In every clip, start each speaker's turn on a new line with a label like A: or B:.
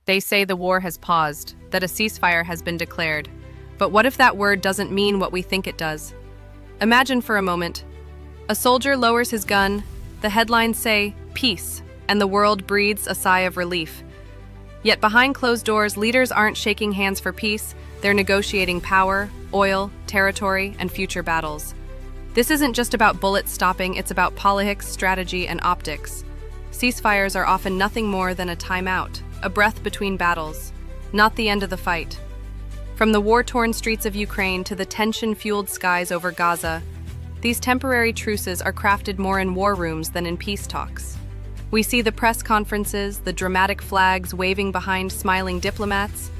A: They say the war has paused, that a ceasefire has been declared. But what if that word doesn't mean what we think it does? Imagine for a moment. A soldier lowers his gun, the headlines say, "Peace," and the world breathes a sigh of relief. Yet behind closed doors, leaders aren't shaking hands for peace, they're negotiating power, oil, territory, and future battles. This isn't just about bullets stopping, it's about politics, strategy, and optics. Ceasefires are often nothing more than a timeout, a breath between battles, not the end of the fight. From the war-torn streets of Ukraine to the tension-fueled skies over Gaza, these temporary truces are crafted more in war rooms than in peace talks. We see the press conferences, the dramatic flags waving behind smiling diplomats,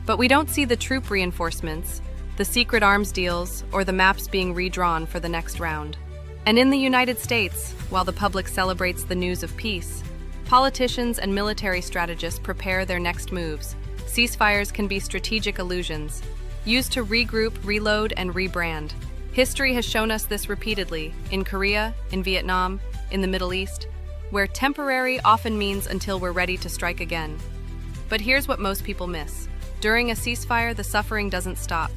A: but we don't see the troop reinforcements, the secret arms deals, or the maps being redrawn for the next round. And in the United States, while the public celebrates the news of peace, politicians and military strategists prepare their next moves. Ceasefires can be strategic illusions, used to regroup, reload, and rebrand. History has shown us this repeatedly, in Korea, in Vietnam, in the Middle East, where temporary often means until we're ready to strike again. But here's what most people miss. During a ceasefire, the suffering doesn't stop.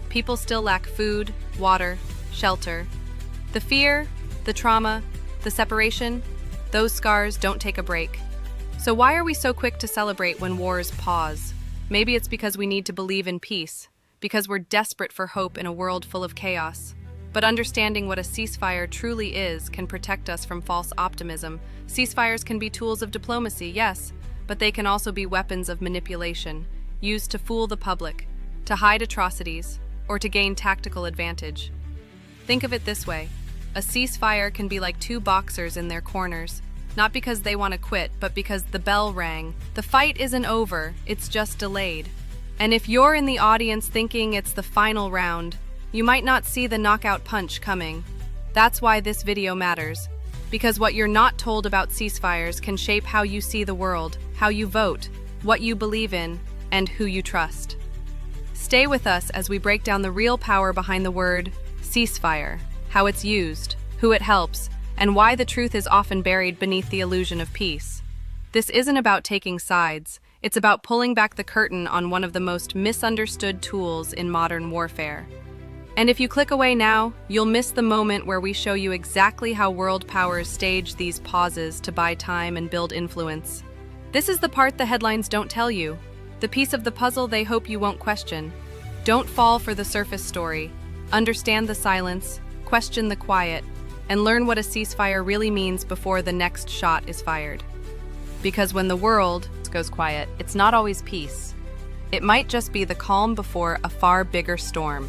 A: People still lack food, water, shelter. The fear, the trauma, the separation, those scars don't take a break. So why are we so quick to celebrate when wars pause? Maybe it's because we need to believe in peace, because we're desperate for hope in a world full of chaos. But understanding what a ceasefire truly is can protect us from false optimism. Ceasefires can be tools of diplomacy, yes, but they can also be weapons of manipulation, used to fool the public, to hide atrocities, or to gain tactical advantage. Think of it this way. A ceasefire can be like two boxers in their corners, not because they want to quit, but because the bell rang. The fight isn't over, it's just delayed. And if you're in the audience thinking it's the final round, you might not see the knockout punch coming. That's why this video matters. Because what you're not told about ceasefires can shape how you see the world, how you vote, what you believe in, and who you trust. Stay with us as we break down the real power behind the word ceasefire, how it's used, who it helps, and why the truth is often buried beneath the illusion of peace. This isn't about taking sides, it's about pulling back the curtain on one of the most misunderstood tools in modern warfare. And if you click away now, you'll miss the moment where we show you exactly how world powers stage these pauses to buy time and build influence. This is the part the headlines don't tell you, the piece of the puzzle they hope you won't question. Don't fall for the surface story. Understand the silence, question the quiet, and learn what a ceasefire really means before the next shot is fired. Because when the world goes quiet, it's not always peace. It might just be the calm before a far bigger storm.